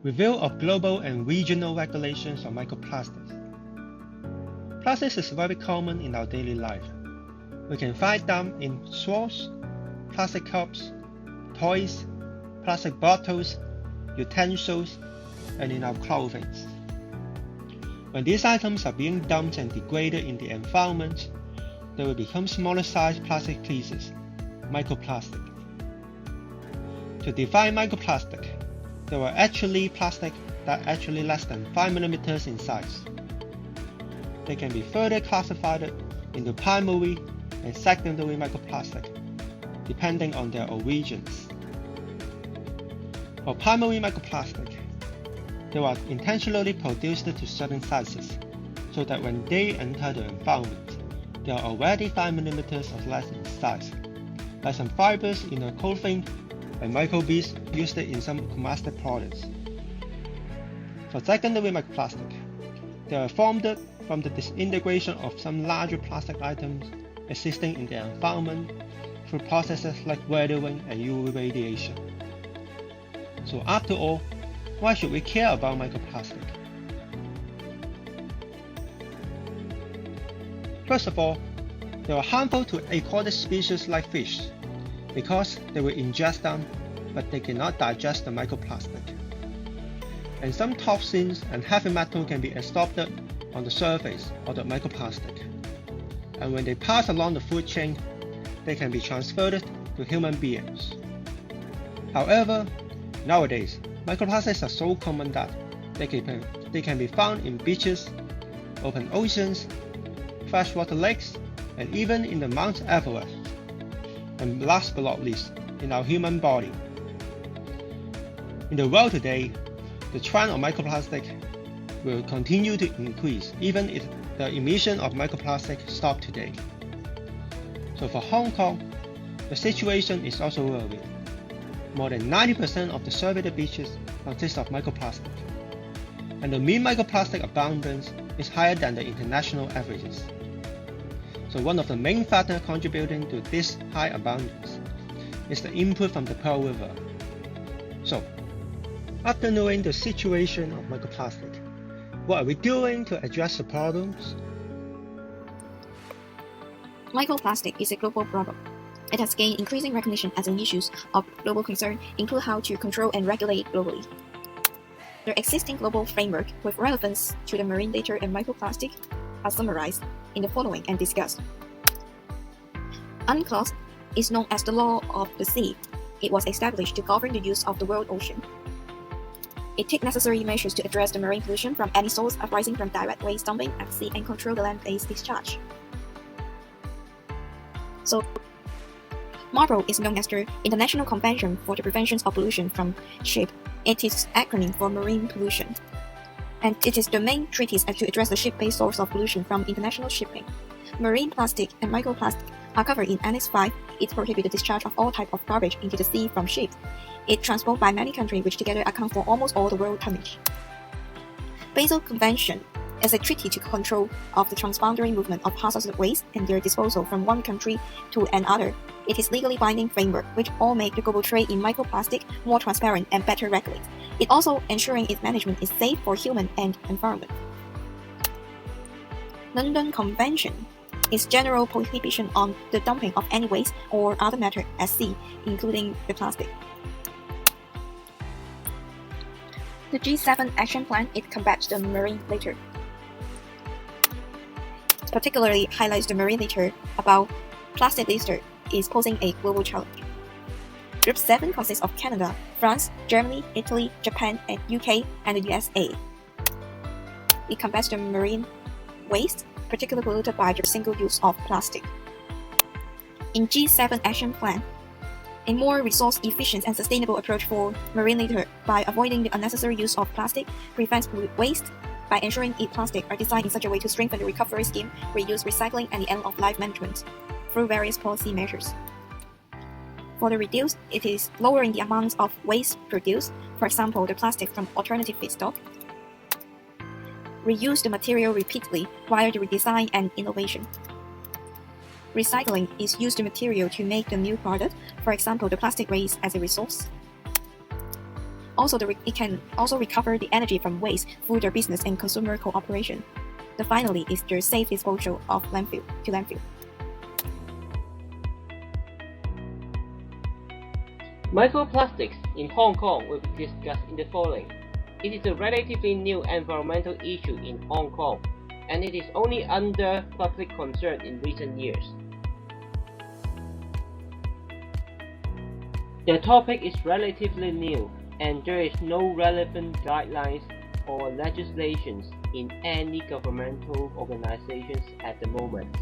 Review of global and regional regulations on microplastics. Plastics is very common in our daily life. We can find them in straws, plastic cups, toys, plastic bottles, utensils, and in our clothing. When these items are being dumped and degraded in the environment, they will become smaller sized plastic pieces, microplastic. To define microplastic, there are actually plastic that are actually less than 5 mm in size. They can be further classified into primary and secondary microplastic, depending on their origins. For primary microplastic, they are intentionally produced to certain sizes, so that when they enter the environment, they are already 5 mm or less in size, like some fibers in a clothing and microbeads used in some cosmetic products. For secondary microplastic, they are formed from the disintegration of some larger plastic items existing in the environment through processes like weathering and UV radiation. So after all, why should we care about microplastic? First of all, they are harmful to aquatic species like fish because they will ingest them, but they cannot digest the microplastic. And some toxins and heavy metal can be absorbed on the surface of the microplastic. And when they pass along the food chain, they can be transferred to human beings. However, nowadays, microplastics are so common that they can be found in beaches, open oceans, freshwater lakes, and even in the Mount Everest. And last but not least, in our human body. In the world today, the trend of microplastic will continue to increase even if the emission of microplastic stops today. So for Hong Kong, the situation is also worrying. More than 90% of the surveyed beaches consist of microplastic, and the mean microplastic abundance is higher than the international averages. So one of the main factors contributing to this high abundance is the input from the Pearl River. So, after knowing the situation of microplastic, what are we doing to address the problems? Microplastic is a global problem. It has gained increasing recognition as an issue of global concern, include how to control and regulate globally. The existing global framework with relevance to the marine litter and microplastic are summarized in the following and discussed. UNCLOS is known as the Law of the Sea. It was established to govern the use of the world ocean. It takes necessary measures to address the marine pollution from any source arising from direct waste dumping at sea and control the land-based discharge. So, MARPOL is known as the International Convention for the Prevention of Pollution from Ship. It is acronym for marine pollution, and it is the main treatise to address the ship-based source of pollution from international shipping. Marine plastic and microplastic are covered in Annex 5. It prohibits the discharge of all types of garbage into the sea from ships. It transported by many countries, which together account for almost all the world tonnage. Basel Convention is a treaty to control of the transboundary movement of hazardous waste and their disposal from one country to another. It is legally binding framework which all make the global trade in microplastic more transparent and better regulated. It also ensuring its management is safe for human and environment. London Convention is general prohibition on the dumping of any waste or other matter at sea, including the plastic. The G7 Action Plan, it combats the marine litter. Particularly highlights the marine litter about plastic litter is posing a global challenge. Group 7 consists of Canada, France, Germany, Italy, Japan, and UK, and the USA. It combats the marine waste, particularly polluted by the single use of plastic. In G7 Action Plan, a more resource-efficient and sustainable approach for marine litter by avoiding the unnecessary use of plastic prevents waste by ensuring plastic are designed in such a way to strengthen the recovery scheme, reuse, recycling, and the end-of-life management through various policy measures. For the reduce, it is lowering the amount of waste produced, for example, the plastic from alternative feedstock. Reuse the material repeatedly via the redesign and innovation. Recycling is used the material to make the new product, for example, the plastic waste as a resource. It can also recover the energy from waste through their business and consumer cooperation. Finally is the safe disposal of landfill to landfill. Microplastics in Hong Kong will be discussed in the following. It is a relatively new environmental issue in Hong Kong, and it is only under public concern in recent years. The topic is relatively new, and there is no relevant guidelines or legislations in any governmental organizations at the moment.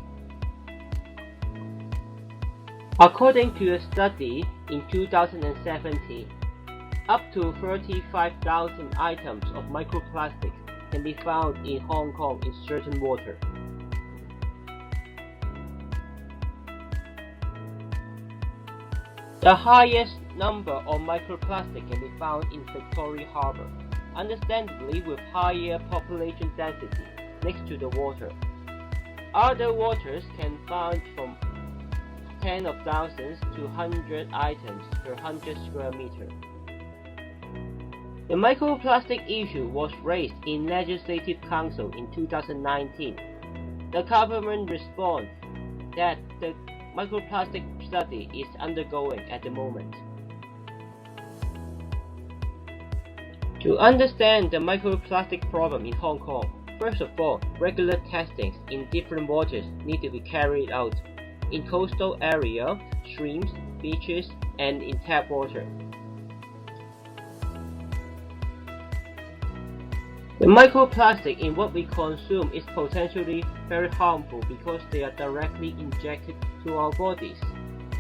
According to a study in 2017, up to 35,000 items of microplastics can be found in Hong Kong in certain water. The highest number of microplastics can be found in Victoria Harbour, understandably with higher population density next to the water. Other waters can find from 10 of thousands to 100 items per 100 square meter. The microplastic issue was raised in Legislative Council in 2019. The government responds that the microplastic study is undergoing at the moment. To understand the microplastic problem in Hong Kong, first of all, regular testings in different waters need to be carried out in coastal area, streams, beaches, and in tap water. The microplastic in what we consume is potentially very harmful because they are directly injected to our bodies.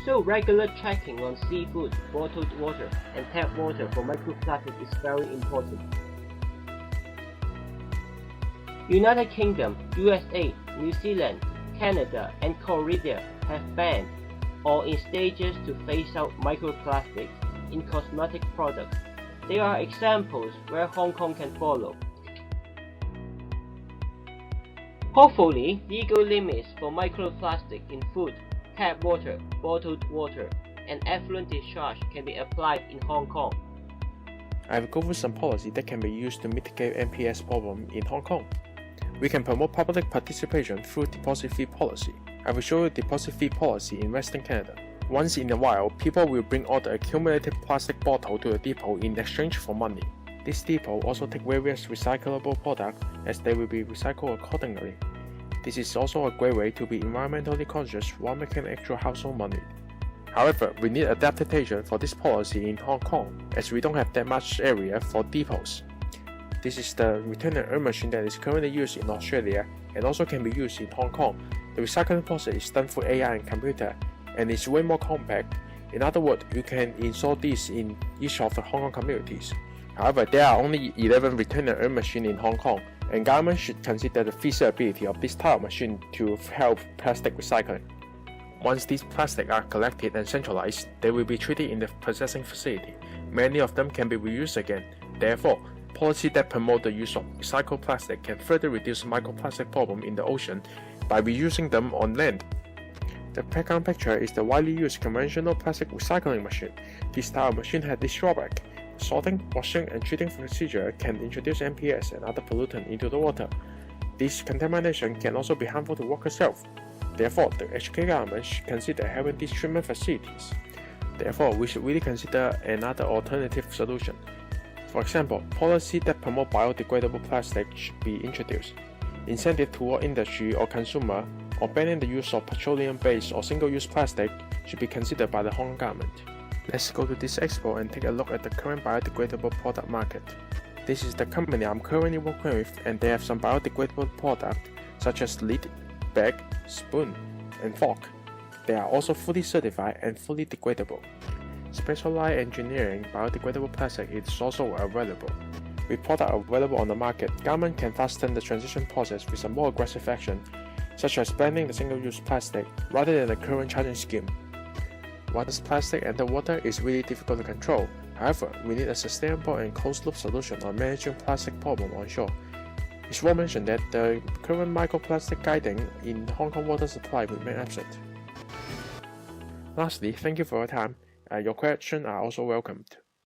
So regular checking on seafood, bottled water, and tap water for microplastic is very important. United Kingdom, USA, New Zealand, Canada, and Korea have banned or in stages to phase out microplastics in cosmetic products. There are examples where Hong Kong can follow. Hopefully, legal limits for microplastic in food, tap water, bottled water, and effluent discharge can be applied in Hong Kong. I have covered some policy that can be used to mitigate MPS problem in Hong Kong. We can promote public participation through deposit fee policy. I will show you deposit fee policy in Western Canada. Once in a while, people will bring all the accumulated plastic bottle to a depot in exchange for money. This depot also take various recyclable products as they will be recycled accordingly. This is also a great way to be environmentally conscious while making actual household money. However, we need adaptation for this policy in Hong Kong as we don't have that much area for depots. This is the return and earn machine that is currently used in Australia and also can be used in Hong Kong. The recycling process is done through AI and computer and is way more compact. In other words, you can install this in each of the Hong Kong communities. However, there are only 11 return and earn machines in Hong Kong, and government should consider the feasibility of this type of machine to help plastic recycling. Once these plastics are collected and centralized, they will be treated in the processing facility. Many of them can be reused again. Therefore, policy that promote the use of recycled plastic can further reduce microplastic problem in the ocean by reusing them on land. The background picture is the widely used conventional plastic recycling machine. This style of machine has this drawback. Sorting, washing, and treating procedure can introduce MPS and other pollutants into the water. This contamination can also be harmful to workers' health. Therefore, the HK government should consider having these treatment facilities. Therefore, we should really consider another alternative solution. For example, policy that promote biodegradable plastic should be introduced. Incentive toward industry or consumer or banning the use of petroleum-based or single-use plastic should be considered by the Hong Kong government. Let's go to this expo and take a look at the current biodegradable product market. This is the company I'm currently working with, and they have some biodegradable products such as lid, bag, spoon, and fork. They are also fully certified and fully degradable. Specialized engineering biodegradable plastic is also available. With products available on the market, government can fasten the transition process with some more aggressive action, such as banning the single-use plastic rather than the current charging scheme. Once plastic enter water is really difficult to control. However, we need a sustainable and closed-loop solution on managing plastic problem on shore. It's worth mentioning that the current microplastic guiding in Hong Kong water supply remain absent. Lastly, thank you for your time. Your questions are also welcomed.